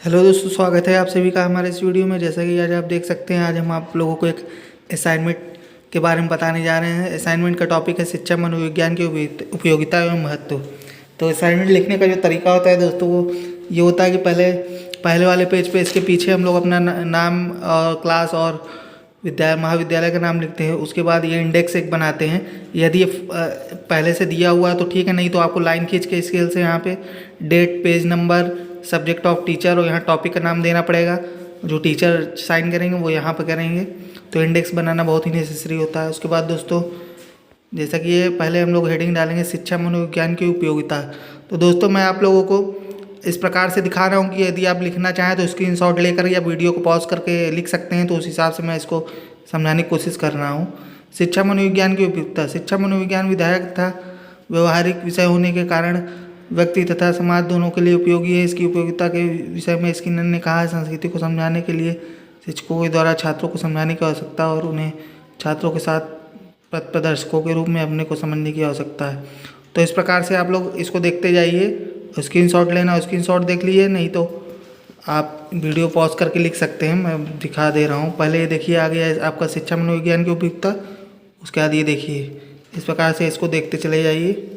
Hello दोस्तों, स्वागत है आप सभी का हमारे इस वीडियो में। जैसा कि आज आप देख सकते हैं, आज हम आप लोगों को एक असाइनमेंट के बारे में बताने जा रहे हैं। असाइनमेंट का टॉपिक है शिक्षा मनोविज्ञान की उपयोगिता एवं महत्व। तो असाइनमेंट लिखने का जो तरीका होता है दोस्तों, वो ये होता है कि पहले वाले पेज पे इसके पीछे हम लोग अपना नाम और क्लास और महाविद्यालय का नाम लिखते हैं। उसके बाद ये इंडेक्स एक बनाते हैं। यदि ये पहले से दिया हुआ है तो ठीक है, नहीं तो आपको लाइन खींच के स्केल से यहाँ पे date, page number, subject of teacher और यहाँ टॉपिक का नाम देना पड़ेगा। जो टीचर साइन करेंगे वो यहाँ पर करेंगे। तो इंडेक्स बनाना बहुत ही नेसेसरी होता है। उसके बाद दोस्तों, जैसा कि ये पहले हम लोग हेडिंग डालेंगे शिक्षा मनोविज्ञान की उपयोगिता। तो दोस्तों, मैं आप लोगों को इस प्रकार से दिखा रहा हूँ कि यदि आप लिखना चाहें तो स्क्रीनशॉट लेकर या वीडियो को पॉज करके लिख सकते हैं। तो उस हिसाब से मैं इसको समझाने की कोशिश कर रहा हूँ। शिक्षा मनोविज्ञान की उपयोगिता। शिक्षा मनोविज्ञान विधायक तथा व्यवहारिक विषय होने के कारण व्यक्ति तथा समाज दोनों के लिए उपयोगी है। इसकी उपयोगिता के विषय में स्किनर ने कहा है, संस्कृति को समझाने के लिए शिक्षकों के द्वारा छात्रों को समझाने की आवश्यकता और उन्हें छात्रों के साथ पथ प्रदर्शकों के रूप में अपने को समझने की आवश्यकता है। तो इस प्रकार से आप लोग इसको देखते जाइए। स्क्रीनशॉट लेना, स्क्रीनशॉट देख लीजिए, नहीं तो आप वीडियो पॉज करके लिख सकते हैं। मैं दिखा दे रहा हूँ। पहले ये देखिए, आ गया आपका शिक्षा मनोविज्ञान की उपयोगिता। उसके बाद ये देखिए, इस प्रकार से इसको देखते चले जाइए।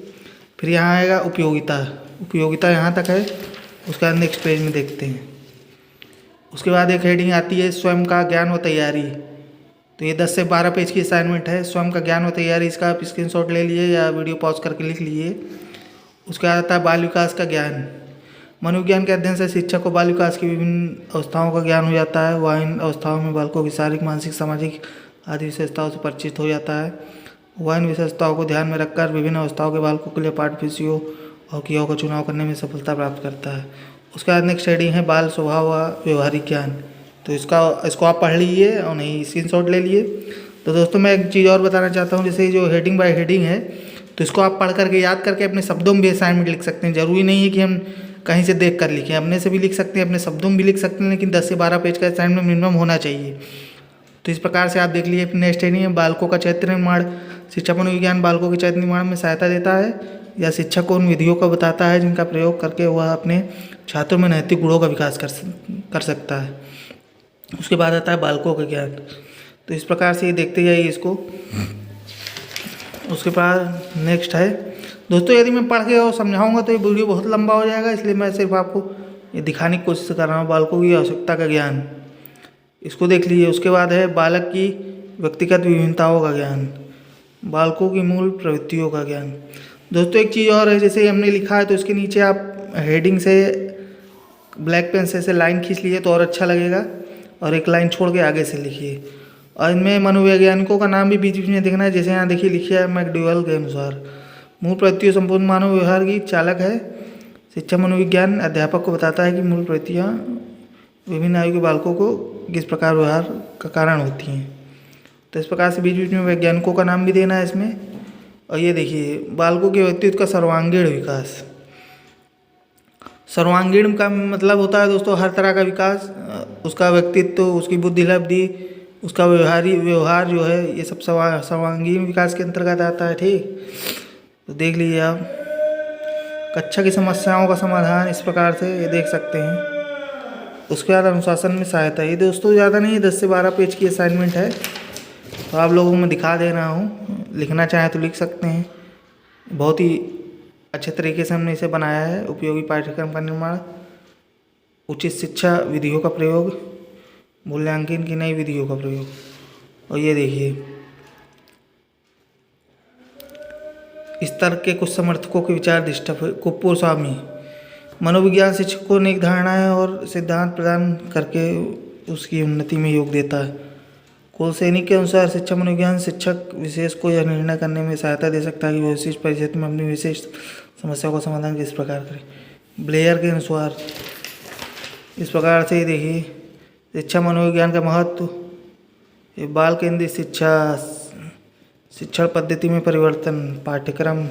फिर यहाँ आएगा उपयोगिता। उपयोगिता यहाँ तक है। उसके बाद नेक्स्ट पेज में देखते हैं। उसके बाद एक हेडिंग आती है स्वयं का ज्ञान व तैयारी। तो ये 10 से 12 पेज की असाइनमेंट है। स्वयं का ज्ञान व तैयारी, इसका आप स्क्रीनशॉट ले लिए या वीडियो पॉज करके लिख लीजिए। उसके बाद आता है बाल विकास का ज्ञान। मनोविज्ञान के अध्ययन से शिक्षक को बाल विकास की विभिन्न अवस्थाओं का ज्ञान हो जाता है। वह इन अवस्थाओं में बालकों की शारीरिक, मानसिक, सामाजिक आदि विशेषताओं से परिचित हो जाता है। वह इन विशेषताओं को ध्यान में रखकर विभिन्न अवस्थाओं के बालकों के लिए पाठ्य विषयों और क्रियाओं का चुनाव करने में सफलता प्राप्त करता है। उसके बाद नेक्स्ट हेडिंग है बाल स्वभाव व व्यवहारिक ज्ञान। तो इसको आप पढ़ लीजिए और नहीं स्क्रीनशॉट ले लिए। तो दोस्तों, मैं एक चीज़ और बताना चाहता हूँ। जैसे जो हेडिंग बाय हेडिंग है, तो इसको आप पढ़ करके याद करके अपने शब्दों में भी असाइनमेंट लिख सकते हैं। ज़रूरी नहीं है कि हम कहीं से देख कर लिखें, अपने से भी लिख सकते हैं, अपने शब्दों में भी लिख सकते हैं, लेकिन 10 से 12 पेज का असाइनमेंट मिनिमम होना चाहिए। तो इस प्रकार से आप देख लीजिए। नेक्स्ट हेडिंग है बालकों का चरित्र निर्माण। शिक्षा मनोविज्ञान बालकों के चरित्र निर्माण में सहायता देता है या शिक्षक को उन विधियों का बताता है जिनका प्रयोग करके वह अपने छात्रों में नैतिक गुणों का विकास कर सकता है। उसके बाद आता है बालकों का ज्ञान। तो इस प्रकार से ये देखते जाइए इसको। उसके बाद नेक्स्ट है दोस्तों, यदि मैं पढ़ के और समझाऊंगा तो ये वीडियो बहुत लंबा हो जाएगा, इसलिए मैं सिर्फ आपको ये दिखाने की कोशिश कर रहा हूँ। बालकों की आवश्यकता का ज्ञान, इसको देख लीजिए। उसके बाद है बालक की व्यक्तिगत विभिन्नताओं का ज्ञान, बालकों की मूल प्रवृत्तियों का ज्ञान। दोस्तों, एक चीज़ और है, जैसे हमने लिखा है तो इसके नीचे आप हेडिंग से ब्लैक पेन से लाइन खींच लीजिए तो और अच्छा लगेगा, और एक लाइन छोड़ के आगे से लिखिए। और इनमें मनोवैज्ञानिकों का नाम भी बीच बीच में देखना है। जैसे यहाँ देखिए लिखिए मैकडॉवेल के अनुसार मूल प्रवृत्तियों संपूर्ण मानव व्यवहार की चालक है। शिक्षा मनोविज्ञान अध्यापक को बताता है कि मूल प्रवृत्तियाँ विभिन्न आयु के बालकों को किस प्रकार व्यवहार का कारण होती हैं। तो इस प्रकार से बीच बीच में वैज्ञानिकों का नाम भी देना है इसमें। और ये देखिए बालकों के व्यक्तित्व का सर्वांगीण विकास। सर्वांगीण का मतलब होता है दोस्तों हर तरह का विकास, उसका व्यक्तित्व, उसकी बुद्धि लब्धि, उसका व्यवहार जो है, ये सब सर्वांगीण विकास के अंतर्गत आता है। ठीक, तो देख लीजिए आप। कक्षा की समस्याओं का समाधान, इस प्रकार से ये देख सकते हैं। उसके बाद अनुशासन में सहायता। ये दोस्तों ज़्यादा नहीं है, 10 से 12 पेज की असाइनमेंट है। तो आप लोगों को मैं दिखा दे रहा हूँ, लिखना चाहें तो लिख सकते हैं। बहुत ही अच्छे तरीके से हमने इसे बनाया है। उपयोगी पाठ्यक्रम का निर्माण, उचित शिक्षा विधियों का प्रयोग, मूल्यांकन की नई विधियों का प्रयोग। और ये देखिए स्तर के कुछ समर्थकों के विचार दृष्टा कुप्पूस्वामी। मनोविज्ञान शिक्षक को नई धारणाएं और सिद्धांत प्रदान करके उसकी उन्नति में योग देता है। कोलसेनी के अनुसार शिक्षा मनोविज्ञान शिक्षक विशेष को यह निर्णय करने में सहायता दे सकता है कि वह विशिष्ट परिस्थिति में अपनी विशेष समस्या का समाधान किस प्रकार करें। ब्लेयर के अनुसार इस प्रकार से देखिए शिक्षा मनोविज्ञान का महत्व, ये बाल केंद्रित शिक्षण पद्धति में परिवर्तन, पाठ्यक्रम,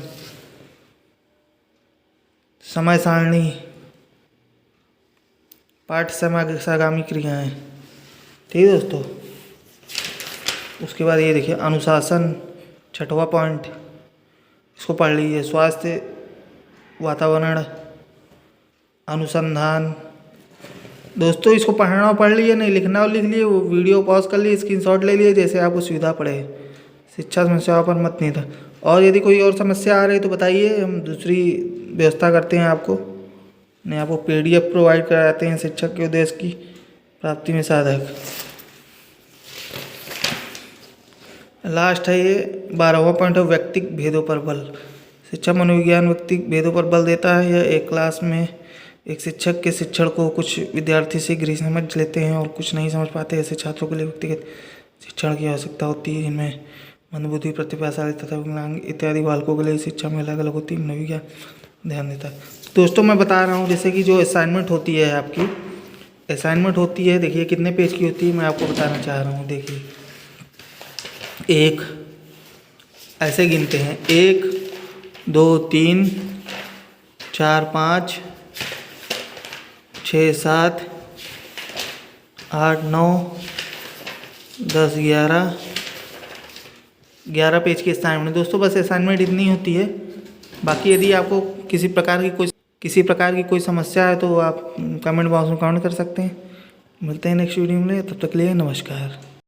समय सारणी, पाठ्य सागामी क्रियाएं। ठीक है दोस्तों। उसके बाद ये देखिए अनुशासन, 6वां पॉइंट, इसको पढ़ लीजिए। स्वास्थ्य, वातावरण, अनुसंधान, दोस्तों इसको पढ़ना हो पढ़ लिए, नहीं लिखना हो लिख लिए, वो वीडियो पॉज कर लिए, स्क्रीनशॉट ले लिए, जैसे आपको सुविधा पड़े। शिक्षा समस्याओं पर मत नहीं था। और यदि कोई और समस्या आ रही तो बताइए, हम दूसरी व्यवस्था करते हैं आपको, नहीं आपको PDF प्रोवाइड कराते हैं शिक्षक के उद्देश्य की प्राप्ति में साधक। लास्ट है ये 12वां पॉइंट है व्यक्तिक भेदों पर बल। शिक्षा मनोविज्ञान व्यक्तिक भेदों पर बल देता है। यह एक क्लास में एक शिक्षक के शिक्षण को कुछ विद्यार्थी शीघ्र ही समझ लेते हैं और कुछ नहीं समझ पाते। ऐसे छात्रों के लिए व्यक्तिगत शिक्षण की आवश्यकता होती है। इनमें मंदबुद्धि, प्रतिभाशाली तथा विकलांग इत्यादि बालकों के लिए शिक्षा में अलग अलग होती है। मनोविज्ञान ध्यान देता है। दोस्तों मैं बता रहा हूँ, जैसे कि जो असाइनमेंट होती है आपकी, असाइनमेंट होती है, देखिए कितने पेज की होती है मैं आपको बताना चाह रहा हूँ। देखिए एक ऐसे गिनते हैं, 1 2 3 4 5 6 7 8 9 10 11 पेज की असाइनमेंट। दोस्तों बस असाइनमेंट इतनी होती है। बाकी यदि आपको किसी प्रकार की कोई समस्या है तो आप कमेंट बॉक्स में कमेंट कर सकते हैं। मिलते हैं नेक्स्ट वीडियो में, तब तक के लिए नमस्कार।